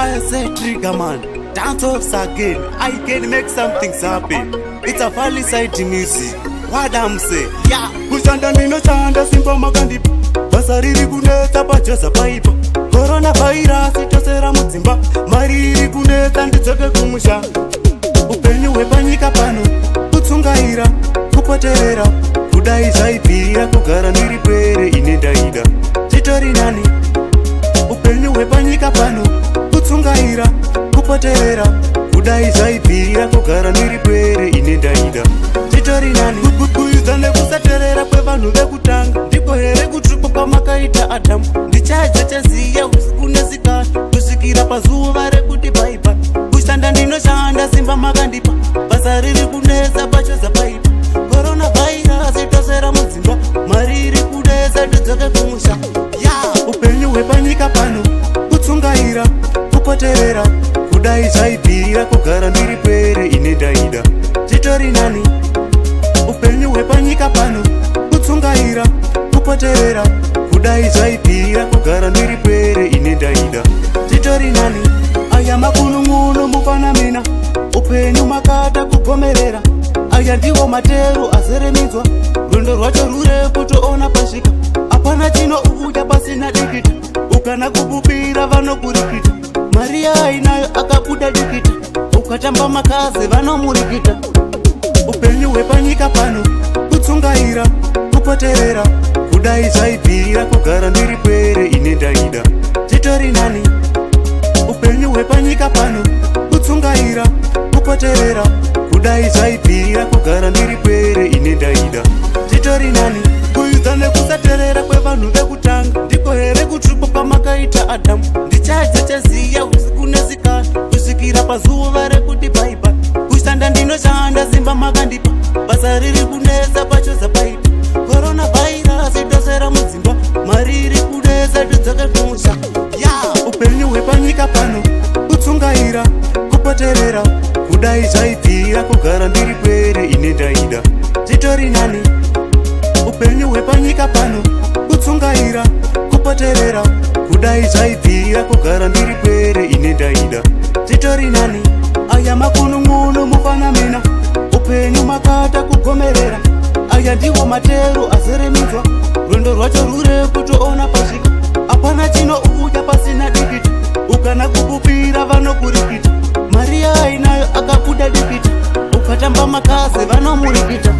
I say trigger man, dance off again. I can make something happen. It's a valley side music. What I'm saying, yeah. Kushanda nino chanda simba magandipa. Basariri kuneta pachosa paipa. Coronavirus itosera mudzimba. Mariri kuneta ndidzoke kumusha. Upenyu hwepanyika pano kutsungaira, kupoterera, kudai zvaibvira, kugara ndiri pwere ine ndaida. Titori nani? Upenyu hwepanyika pano kutsungaira, kupoterera, kudai zvaibvira, kugara ndiri pwere ine ndaida. Titori nani? Kukuidza nekusaterera kwevanhu vekutanga ndiko here kutsvuka kwamakaita Adamu. Ndichaedza chaziya usiku nesikati kusvikira pazuva rekuti bye-bye. Kushanda ndinoshanda simba makandipa, basa riri kunesa pachoza paipa. Coronavirus itosera mudzimba, mari iri kunesa tidzoke kumusha. Upenyu hwepanyika pano kutsungaira, kupoterera, kudai zvaibvira, kugara ndiri pwere ine ndaida. Titori nani? Upenyu hwepanyika pano kutsungaira, kupoterera, kudai zvaibvira, kugara ndiri pwere ine ndaida. Titori nani? Aya makunun'uno mufanamina, upenyu makata kugomerera. Aya ndiwo matero azeremidzwa, rwendo rwacho rurefu toona pasvika. Apana chinouya pasina dikita, ukana kububira vanokurikita. Maria ainayo akabuda dikita, ukatamba makaze vanomurikita. Upenyu hwepanyika pano kutsungaira, kupoterera, kudai zvaibvira, kugara ndiri pwere ine ndaida. Titori nani? Upenyu hwepanyika pano kutsungaira, kupoterera, kudai zvaibvira, kugara ndiri pwere ine ndaida. Titori nani? Kuidza nekusaterera kwevanhu vekutanga ndiko here kutsvuka kwamakaita Adamu. Ndichaedza chaziya usiku nesikati kusvikira pazuva rekuti bye-bye. Kushanda ndinoshanda simba makandipa, basa riri kunesa pachoza paipa. Coronavirus itosera mudzimba, mari iri kunesa tidzoke kumusha. Upenyu hwepanyika pano kutsungaira, kupoterera, kudai zvaibvira, kugara ndiri pwere ine ndaida. Titori nani? Upenyu hwepanyika pano kutsungaira, kupoterera, kudai zvaibvira, kugara ndiri pwere ine ndaida. Titori nani? Aya makunun'uno mufanamina, upenyu makata kugomerera. Aya ndiwo matero azeremidzwa, rwendo rwacho rurefu toona pasvika. Apana chinouya pasina dikita, ukana kububira vanokurikita. Maria ainayo akabuda dikita, ukatamba makaze vanomurikita.